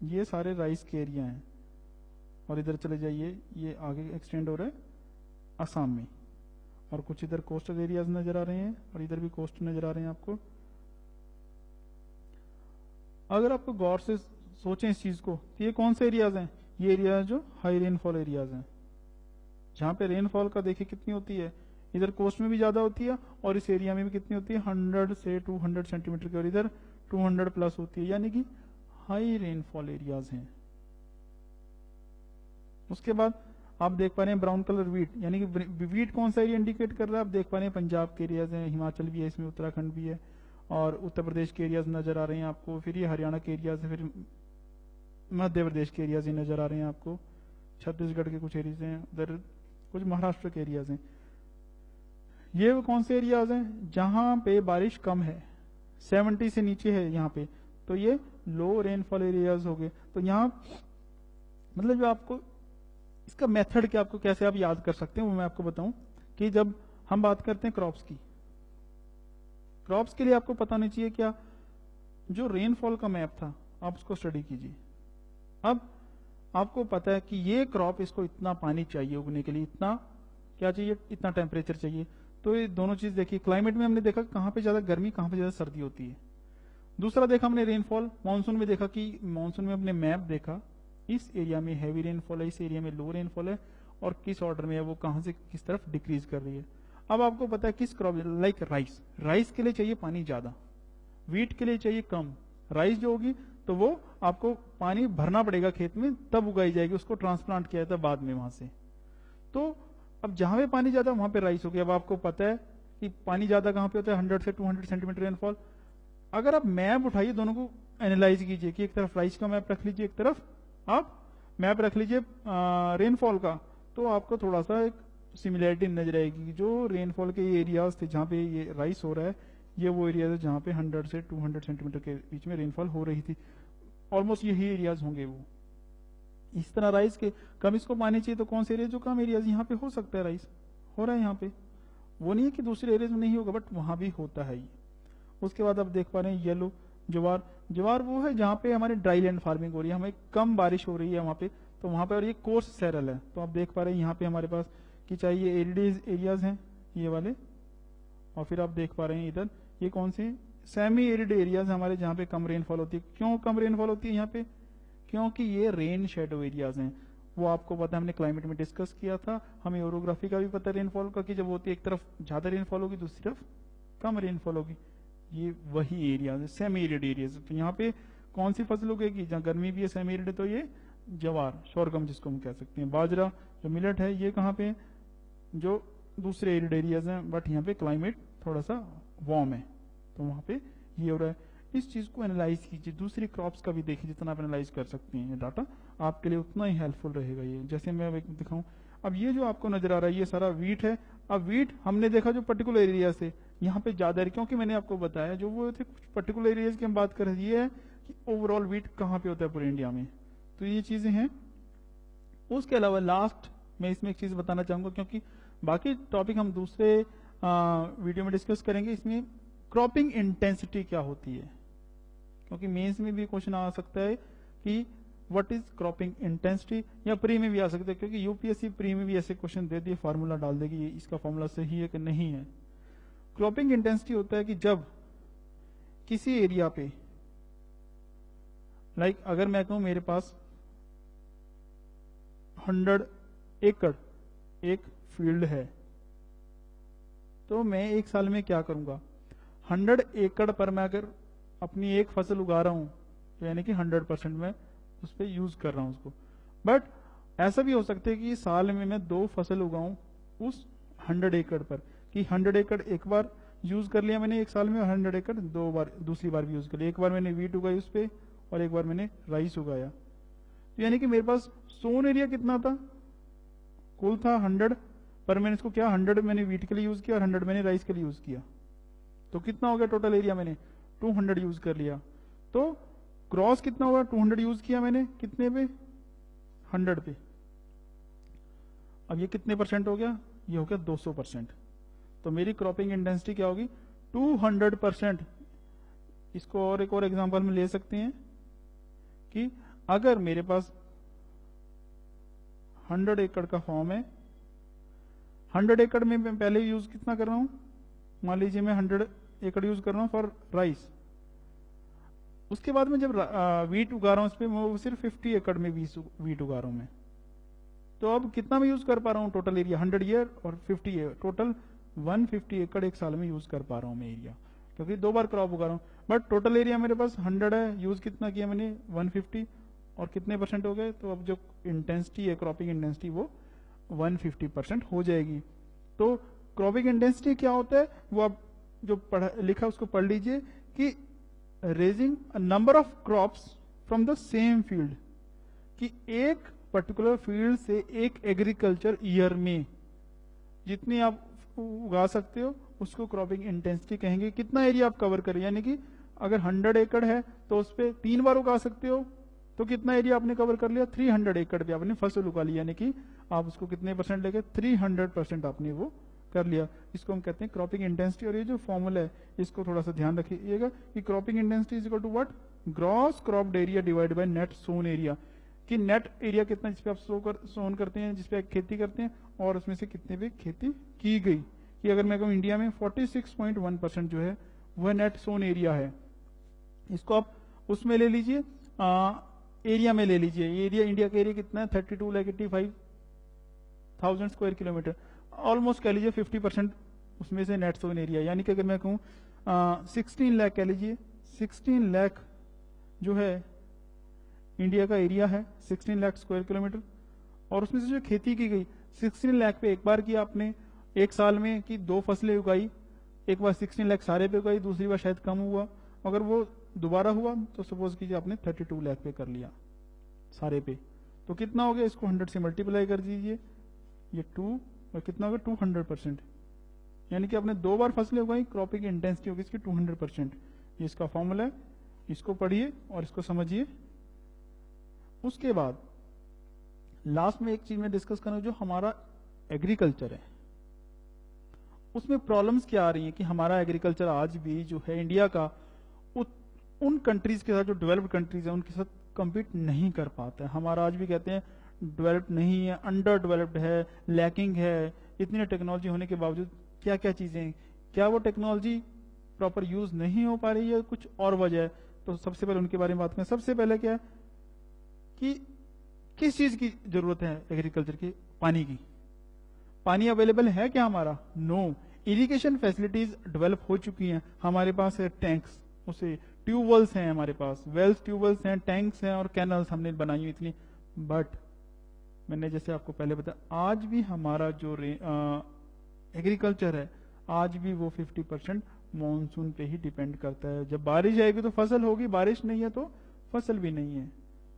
[SPEAKER 1] ये सारे राइस के एरिया हैं। और इधर चले जाइए, ये आगे एक्सटेंड हो रहा है असम में, और कुछ इधर कोस्टल एरियाज नजर आ रहे हैं, और इधर भी कोस्ट नजर आ रहे हैं आपको। अगर आपको गौर से सोचें इस चीज को, तो ये कौन से एरियाज हैं? ये एरियाज जो हाई रेनफॉल एरियाज हैं, जहां पे रेनफॉल का देखिए कितनी होती है, इधर कोस्ट में भी ज्यादा होती है और इस एरिया में भी कितनी होती है, 100 से 200 सेंटीमीटर की, और इधर 200 प्लस होती है, यानी कि हाई रेनफॉल एरियाज हैं। उसके बाद आप देख पा रहे हैं ब्राउन कलर वीट, यानी कि वीट कौन सा एरिया इंडिकेट कर रहा है, आप देख पा रहे हैं पंजाब के एरियाज हैं, हिमाचल भी है इसमें, उत्तराखंड भी है, और उत्तर प्रदेश के एरियाज नजर आ रहे हैं आपको, फिर ये हरियाणा के एरियाज है, फिर मध्य प्रदेश के एरियाज ही नजर आ रहे हैं आपको, छत्तीसगढ़ के कुछ एरियाज हैं, उधर कुछ महाराष्ट्र के एरियाज हैं। ये वो कौन से एरियाज हैं जहां पे बारिश कम है, 70 से नीचे है यहाँ पे, तो ये लो रेनफॉल एरियाज हो गए। तो यहाँ मतलब जो आपको इसका मेथड क्या, आपको कैसे आप याद कर सकते हैं वो मैं आपको बताऊं कि जब हम बात करते हैं क्रॉप्स की, क्रॉप्स के लिए आपको पता नहीं चाहिए क्या, जो रेनफॉल का मैप था आप उसको स्टडी कीजिए। अब आपको पता है कि ये क्रॉप, इसको इतना पानी चाहिए उगने के लिए, इतना क्या चाहिए, इतना टेम्परेचर चाहिए। तो ये दोनों चीज देखिए, क्लाइमेट में हमने देखा कहां पे ज्यादा गर्मी, कहां पे ज्यादा सर्दी होती है। दूसरा देखा हमने रेनफॉल, मानसून में देखा कि मानसून में हमने मैप देखा, इस एरिया में हैवी रेनफॉल है, इस एरिया में लो रेनफॉल है, और किस ऑर्डर में है वो, कहां से किस तरफ डिक्रीज कर रही है। अब आपको पता है किस क्रॉप, लाइक राइस के लिए चाहिए पानी ज्यादा, वीट के लिए चाहिए कम, राइस जो होगी तो वो आपको पानी भरना पड़ेगा खेत में, तब उगाई जाएगी, उसको ट्रांसप्लांट किया जाता है बाद में वहां से। तो अब जहां पे पानी ज्यादा वहां पे राइस हो गया। अब आपको पता है कि पानी ज्यादा कहां पे होता है, 100 से 200 सेंटीमीटर रेनफॉल। अगर आप मैप उठाइए, दोनों को एनालाइज कीजिए कि एक तरफ राइस का मैप रख लीजिए, एक तरफ आप मैप रख लीजिए रेनफॉल का, तो आपको थोड़ा सा एक सिमिलैरिटी नजर आएगी। जो रेनफॉल के एरियाज थे जहां पे ये राइस हो रहा है, ये वो एरियाज है जहां पे 100 से 200 सेंटीमीटर के बीच में रेनफॉल हो रही थी, ऑलमोस्ट यही एरियाज होंगे वो। इस तरह राइस के कम इसको पानी चाहिए, तो कौन से एरिया जो कम एरियाज, यहाँ पे हो सकता है राइस हो रहा है यहाँ पे, वो नहीं है कि दूसरे एरियाज में नहीं होगा, बट वहां भी होता है ये। उसके बाद आप देख पा रहे हैं येलो ज्वार वो है जहाँ पे हमारी ड्राई लैंड फार्मिंग हो रही है, हमें कम बारिश हो रही है वहां पे, तो वहां पे, और ये कोर्स सैरल है, तो आप देख पा रहे हैं यहाँ पे हमारे पास कि चाहिए एरिड एरियाज हैं ये वाले, और फिर आप देख पा रहे हैं इधर ये कौन से सेमी एरिड एरियाज हमारे, जहाँ पे कम रेनफॉल होती है। क्यों कम रेनफॉल होती है यहाँ पे, क्योंकि ये रेन शेडो एरियाज हैं। वो आपको पता है, हमने क्लाइमेट में डिस्कस किया था, हमें ओरोग्राफी का भी पता है रेनफॉल का, कि जब होती है एक तरफ ज्यादा रेनफॉल होगी, दूसरी तरफ कम रेनफॉल होगी, ये वही एरिया है सेमी एरिड एरियाज। तो यहाँ पे कौन सी फसल उगेगी, जहाँ गर्मी भी है सेमी एरिड, तो ये ज्वार शोरगम जिसको हम कह सकते हैं, बाजरा जो मिलेट है, ये कहाँ पे, जो दूसरे एरिड एरियाज हैं, बट यहाँ पे क्लाइमेट थोड़ा सा वार्म है, तो वहां पे ये हो रहा है। इस चीज को एनालाइज कीजिए, दूसरी क्रॉप्स का भी देखिए, जितना आप एनालाइज कर सकते हैं, ये डाटा आपके लिए उतना ही हेल्पफुल रहेगा। ये जैसे मैं अब दिखाऊं, अब ये जो आपको नजर आ रहा है ये सारा वीट है। अब वीट हमने देखा जो पर्टिकुलर एरिया से यहाँ पे ज्यादा है, क्योंकि मैंने आपको बताया जो वो थे कुछ पर्टिकुलर एरियाज की हम बात कर रहे हैं, ये है कि ओवरऑल वीट कहाँ पे होता है पूरे इंडिया में। तो तो ये चीजें हैं। उसके अलावा लास्ट मैं इसमें एक चीज बताना चाहूंगा, क्योंकि बाकी टॉपिक हम दूसरे वीडियो में डिस्कस करेंगे। इसमें क्रॉपिंग इंटेंसिटी क्या होती है, क्योंकि मेंस में भी क्वेश्चन आ सकता है कि व्हाट इज क्रॉपिंग इंटेंसिटी, या प्री में भी आ सकता है, क्योंकि यूपीएससी प्री में भी ऐसे क्वेश्चन दे दिए, फार्मूला डाल देगी, इसका फार्मूला सही है कि नहीं है। क्रॉपिंग इंटेंसिटी होता है कि जब किसी एरिया पे अगर मैं कहूं मेरे पास 100 एकड़ एक फील्ड है, तो मैं एक साल में क्या करूंगा, 100 एकड़ पर मैं अगर अपनी एक फसल उगा रहा हूं, तो यानी कि 100% मैं उस पर यूज कर रहा हूं उसको। बट ऐसा भी हो सकता है कि साल में मैं 2 फसल उगाऊं उस 100 एकड़ पर, कि 100 एकड़ एक बार यूज कर लिया मैंने एक साल में, और 100 एकड़ 2 बार दूसरी बार भी यूज कर लिया। एक बार मैंने वीट उगाई उस पर, और एक बार मैंने राइस उगाया। तो यानी कि मेरे पास सोन एरिया कितना था, कुल था 100, पर मैंने इसको क्या 100 मैंने वीट के लिए यूज किया और 100 मैंने राइस के लिए यूज किया। तो कितना हो गया टोटल एरिया, मैंने 200 यूज कर लिया। तो क्रॉस कितना हुआ, 200 यूज किया मैंने कितने पे, 100 पे। अब ये कितने परसेंट हो गया, ये हो गया 200%। तो मेरी क्रॉपिंग इंटेंसिटी क्या होगी, 200%। इसको और एक और एग्जांपल में ले सकते हैं कि अगर मेरे पास 100 एकड़ का फॉर्म है, 100 एकड़ में मैं पहले यूज कितना कर रहा हूं, मान लीजिए मैं 100 एकड़ यूज कर रहा हूं फॉर राइस। उसके बाद में जब वीट उगा रहा हूं, उस पर मैं सिर्फ 50 एकड़ में वीट उगा रहा हूं मैं। तो अब कितना मैं यूज कर पा रहा हूं टोटल एरिया, 100 ईयर और 50 ईयर, टोटल 150 एकड़ एक साल में यूज कर पा रहा हूं मैं एरिया, क्योंकि 2 बार क्रॉप उगा रहा हूं। बट टोटल एरिया मेरे पास 100 है, यूज कितना किया मैंने 150, और कितने परसेंट हो गए, तो अब जो इंटेंसिटी है क्रॉपिंग इंटेंसिटी वो 150% हो जाएगी। तो क्रॉपिंग इंटेंसिटी क्या होता है, वो आप जो लिखा उसको पढ़ लीजिए कि raising number of crops from the same field, कि एक पर्टिकुलर फील्ड से एक एग्रीकल्चर ईयर में जितनी आप उगा सकते हो उसको क्रॉपिंग इंटेंसिटी कहेंगे। कितना एरिया आप कवर करें, यानी कि अगर 100 एकड़ है तो उस पर 3 बार उगा सकते हो, तो कितना एरिया आपने कवर कर लिया, 300 एकड़ पे आपने फसल उगा ली, यानी कि आप उसको कितने परसेंट लेके 300% आपने वो कर लिया। इसको हम कहते हैं क्रॉपिंग इंटेंसिटी। और ये जो फॉर्मूला है इसको थोड़ा सा ध्यान रखिएगा कि cropping intensity is equal to what, gross cropped area divide by net sown area, कि नेट एरिया कितना जिसपे आप सोन करते हैं, जिसपे आप खेती करते हैं, और उसमें से कितने पे खेती की गई। कि अगर मैं कहूँ इंडिया में 46.1% जो है वह नेट सोन एरिया है, इसको आप उसमें ले लीजिए, एरिया में ले लीजिए। एरिया इंडिया का एरिया कितना है, 32,85,000 स्क्वायर किलोमीटर, ऑलमोस्ट कह लीजिए 50% उसमें से नेट सोन एरिया। यानी कि अगर मैं कहूँ 16 लाख कह लीजिए, 16 लाख जो है इंडिया का एरिया है, 16 लाख स्क्वायर किलोमीटर, और उसमें से जो खेती की गई 16 लाख पे एक बार किया आपने एक साल में, कि 2 फसलें उगाई, एक बार 16 लाख सारे पे उगाई, दूसरी बार शायद कम हुआ, अगर वो दोबारा हुआ तो सपोज कीजिए आपने 32 लाख पे कर लिया सारे पे, तो कितना हो गया, इसको 100 से मल्टीप्लाई कर दीजिए, ये 2 और कितना होगा 200%, यानी कि आपने 2 बार फसलें उगाई, क्रॉपिंग इंटेंसिटी होगी इसकी 200%। ये इसका फॉर्मूला है, इसको पढ़िए और इसको समझिए। उसके बाद लास्ट में एक चीज मैं डिस्कस करूं, जो हमारा एग्रीकल्चर है उसमें प्रॉब्लम्स क्या आ रही हैं, कि हमारा एग्रीकल्चर आज भी जो है इंडिया का उन कंट्रीज के साथ, जो डेवलप्ड कंट्रीज है उनके साथ compete नहीं कर पाता है। हमारा आज भी कहते हैं डेवलप्ड नहीं है, अंडर डेवलप्ड है, लैकिंग है। इतनी टेक्नोलॉजी होने के बावजूद क्या क्या चीजें, क्या वो टेक्नोलॉजी प्रॉपर यूज नहीं हो पा रही है, कुछ और वजह है। तो सबसे पहले उनके बारे में बात करें। सबसे पहले क्या है कि किस चीज की जरूरत है एग्रीकल्चर की, पानी की। पानी अवेलेबल है क्या हमारा, नो। इरिगेशन फैसिलिटीज डेवलप हो चुकी हैं, हमारे पास है टैंक्स, उसे ट्यूबवेल्स हैं हमारे पास, वेल्स ट्यूबवेल्स हैं, टैंक्स हैं और कैनल्स हमने बनाई हुई इतनी। बट मैंने जैसे आपको पहले बताया, आज भी हमारा जो एग्रीकल्चर है आज भी वो 50% मानसून पे ही डिपेंड करता है। जब बारिश आएगी तो फसल होगी, बारिश नहीं है तो फसल भी नहीं है।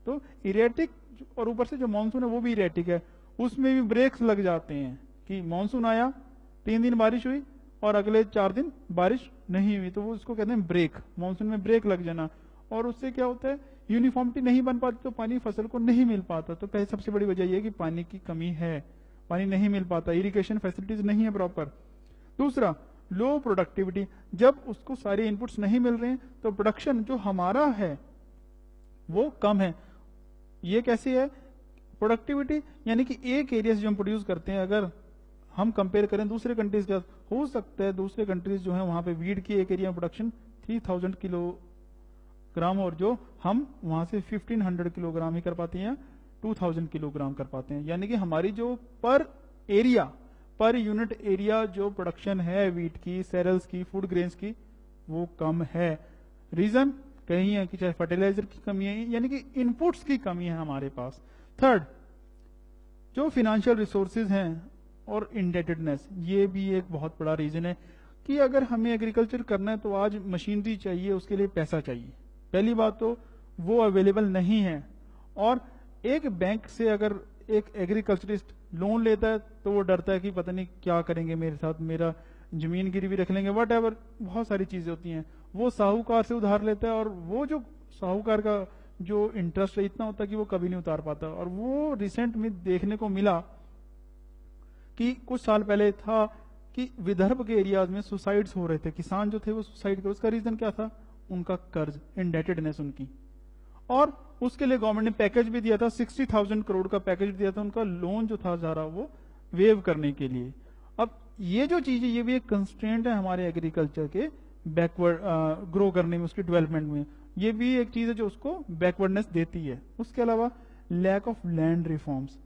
[SPEAKER 1] तो इरेटिक, और ऊपर से जो मानसून है वो भी इरेटिक है, उसमें भी ब्रेक्स लग जाते हैं कि मानसून आया, 3 दिन बारिश हुई और अगले 4 दिन बारिश नहीं हुई, तो वो उसको कहते हैं ब्रेक, मानसून में ब्रेक लग जाना। और उससे क्या होता है यूनिफॉर्मिटी नहीं बन पाती तो पानी फसल को नहीं मिल पाता। तो पहले सबसे बड़ी वजह यह है कि पानी की कमी है, पानी नहीं मिल पाता, इरिगेशन फैसिलिटीज नहीं है प्रॉपर। दूसरा, लो प्रोडक्टिविटी, जब उसको सारे इनपुट्स नहीं मिल रहे हैं तो प्रोडक्शन जो हमारा है वो कम है। ये कैसे है प्रोडक्टिविटी, यानी कि एक एरिया से जो हम प्रोड्यूस करते हैं, अगर हम कंपेयर करें दूसरे कंट्रीज का, हो सकता है दूसरे कंट्रीज जो है वहां पे वीट की एक एरिया में प्रोडक्शन 3000 किलोग्राम और जो हम वहां से 1500 किलोग्राम ही कर पाते हैं, 2000 किलोग्राम कर पाते हैं। यानी कि हमारी जो पर यूनिट एरिया जो प्रोडक्शन है वीट की, सेरल्स की, फूड ग्रेन्स की, वो कम है। रीजन कहीं है कि चाहे फर्टिलाइजर की कमी है, यानी कि इनपुट्स की कमी है हमारे पास। थर्ड, जो फाइनेंशियल रिसोर्सेज हैं और इंडेटेडनेस, ये भी एक बहुत बड़ा रीजन है कि अगर हमें एग्रीकल्चर करना है तो आज मशीनरी चाहिए, उसके लिए पैसा चाहिए। पहली बात तो वो अवेलेबल नहीं है, और एक बैंक से अगर एक एग्रीकल्चरिस्ट लोन लेता है तो वो डरता है कि पता नहीं क्या करेंगे मेरे साथ, मेरा जमीन गिरवी रख लेंगे, वट एवर, बहुत सारी चीजें होती हैं। वो साहूकार से उधार लेता है और वो जो साहूकार का जो इंटरेस्ट है इतना होता है कि वो कभी नहीं उतार पाता। और वो रिसेंट में देखने को मिला कि कुछ साल पहले था कि विदर्भ के एरियाज में सुसाइड्स हो रहे थे, किसान जो थे वो सुसाइड कर, उसका रीजन क्या था? उनका कर्ज, इंडेटेडनेस उनकी। और उसके लिए गवर्नमेंट ने पैकेज भी दिया था, 60,000 करोड़ का पैकेज दिया था उनका लोन जो था सारा वो वेव करने के लिए। अब ये जो चीज है ये भी एक कंस्ट्रेंट है हमारे एग्रीकल्चर के बैकवर्ड ग्रो करने में, उसकी डेवलपमेंट में। ये भी एक चीज है जो उसको बैकवर्डनेस देती है। उसके अलावा lack of land reforms,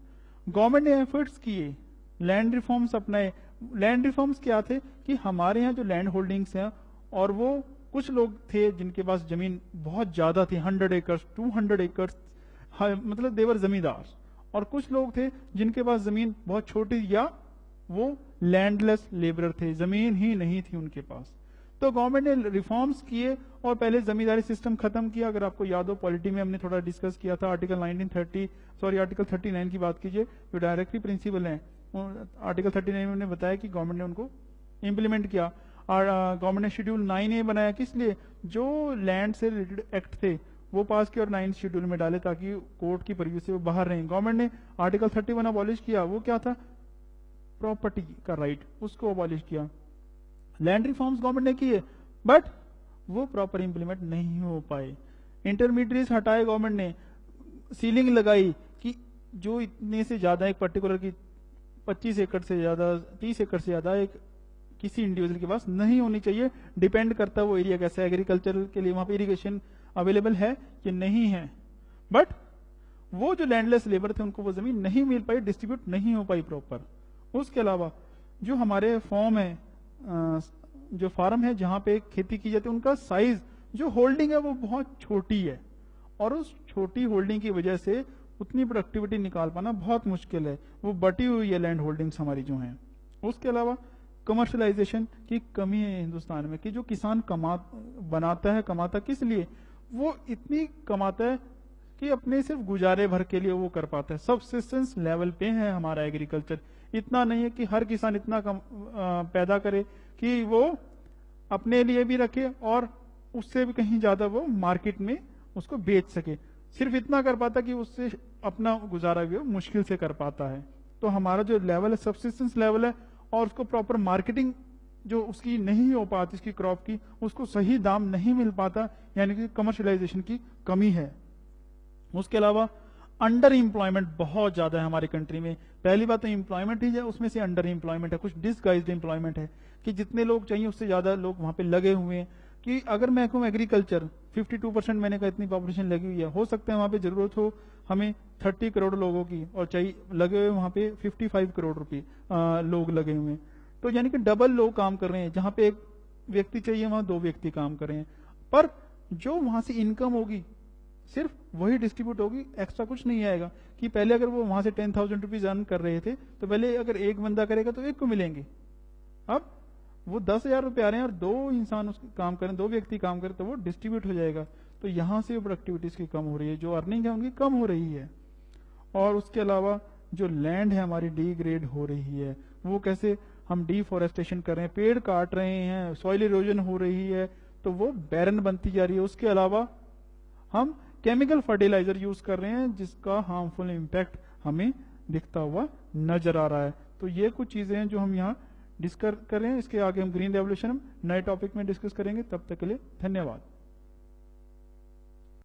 [SPEAKER 1] government ने एफर्ट्स किए, लैंड रिफॉर्म्स अपनाए। लैंड रिफॉर्म्स क्या थे कि हमारे यहाँ जो लैंड होल्डिंग्स हैं, और वो कुछ लोग थे जिनके पास जमीन बहुत ज्यादा थी, 100 एकर्स 200 एकर्स, मतलब देवर जमींदार, और कुछ लोग थे जिनके पास जमीन बहुत छोटी या वो लैंडलेस लेबरर थे, जमीन ही नहीं थी उनके पास। तो गवर्नमेंट ने रिफॉर्म्स किए और पहले जमींदारी सिस्टम खत्म किया। अगर आपको याद हो पॉलिटी में हमने थोड़ा डिस्कस किया था, आर्टिकल 39 की बात कीजिए, जो डायरेक्टरी प्रिंसिपल है, आर्टिकल 39 में उन्होंने बताया कि गवर्नमेंट ने उनको इम्प्लीमेंट किया। और गवर्नमेंट ने शेड्यूल 9A बनाया, किस लिए? जो लैंड से रिलेटेड एक्ट थे वो पास किया और 9 शेड्यूल में डाले ताकि कोर्ट की परिव्यू से वो बाहर रहे। गवर्नमेंट ने आर्टिकल 31 अबॉलिश किया, वो क्या था? प्रॉपर्टी का राइट, उसको अबॉलिश किया। लैंड रिफॉर्म्स गवर्नमेंट ने किए, बट वो प्रॉपर इंप्लीमेंट नहीं हो पाए। इंटरमीडिएट्स हटाए गवर्नमेंट ने, सीलिंग लगाई कि जो इतने से ज्यादा एक पर्टिकुलर की 25 एकड़ से ज्यादा, 30 एकड़ से ज्यादा एक किसी इंडिविजुअल के पास नहीं होनी चाहिए। डिपेंड करता है वो एरिया कैसा है, एग्रीकल्चर के लिए वहां पे इरिगेशन अवेलेबल है कि नहीं है। बट वो जो लैंडलेस लेबर थे उनको वो जमीन नहीं मिल पाई, डिस्ट्रीब्यूट नहीं हो पाई प्रॉपर। उसके अलावा जो हमारे फॉर्म है, जो फार्म है जहां पे खेती की जाती है, उनका साइज, जो होल्डिंग है वो बहुत छोटी है, और उस छोटी होल्डिंग की वजह से उतनी प्रोडक्टिविटी निकाल पाना बहुत मुश्किल है। वो बटी हुई है लैंड होल्डिंग्स हमारी जो हैं। उसके अलावा कमर्शलाइजेशन की कमी है हिंदुस्तान में, कि जो किसान कमाता किस लिए? वो इतनी कमाता है कि अपने सिर्फ गुजारे भर के लिए वो कर पाता है। सबसिस्टेंस लेवल पे है हमारा एग्रीकल्चर, इतना नहीं है कि हर किसान इतना पैदा करे कि वो अपने लिए भी रखे और उससे भी कहीं ज्यादा वो मार्केट में उसको बेच सके। सिर्फ इतना कर पाता कि उससे अपना गुजारा भी वो मुश्किल से कर पाता है। तो हमारा जो लेवल है सबसिस्टेंस लेवल है, और उसको प्रॉपर मार्केटिंग जो उसकी नहीं हो पाती, इसकी क्रॉप की, उसको सही दाम नहीं मिल पाता, यानी कि कमर्शियलाइजेशन की कमी है। उसके अलावा अंडर एम्प्लॉयमेंट बहुत ज्यादा है हमारी कंट्री में। पहली बात तो एम्प्लॉयमेंट ही है, उसमें से अंडर एम्प्लॉयमेंट है, कुछ डिसगाइज्ड एम्प्लॉयमेंट है कि जितने लोग चाहिए उससे ज्यादा लोग वहां पे लगे हुए हैं। कि अगर मैं कहूँ एग्रीकल्चर 52% मैंने कहा इतनी पॉपुलेशन लगी हुई है, हो सकता है वहां पे जरूरत हो हमें 30 करोड़ लोगों की, और चाहिए लगे हुए वहां पे 55 करोड़ रुपए लोग लगे हुए हैं। तो यानी कि डबल लोग काम कर रहे हैं, जहां पे एक व्यक्ति चाहिए वहां 2 व्यक्ति काम कर रहे हैं। पर जो वहां से इनकम होगी सिर्फ वही डिस्ट्रीब्यूट होगी, एक्स्ट्रा कुछ नहीं आएगा। कि पहले अगर वो वहां से 10,000 रुपीज अर्न कर रहे थे तो पहले अगर एक बंदा करेगा तो एक को मिलेंगे, अब वो 10,000 रुपये आ रहे हैं और 2 इंसान उसके काम करें, 2 व्यक्ति काम करें तो वो डिस्ट्रीब्यूट हो जाएगा। तो यहां से प्रोडक्टिविटीज की कम हो रही है, जो अर्निंग है उनकी कम हो रही है। और उसके अलावा जो लैंड है हमारी डिग्रेड हो रही है। वो कैसे? हम डिफॉरेस्टेशन कर रहे हैं, पेड़ काट रहे हैं, सॉइल इरोजन हो रही है, तो वो बैरन बनती जा रही है। उसके अलावा हम केमिकल फर्टिलाइजर यूज कर रहे हैं जिसका हार्मफुल इम्पैक्ट हमें दिखता हुआ नजर आ रहा है। तो ये कुछ चीजें हैं जो हम यहाँ डिस्कस कर रहे हैं। इसके आगे हम ग्रीन रेवोल्यूशन नए टॉपिक में डिस्कस करेंगे। तब तक के लिए धन्यवाद।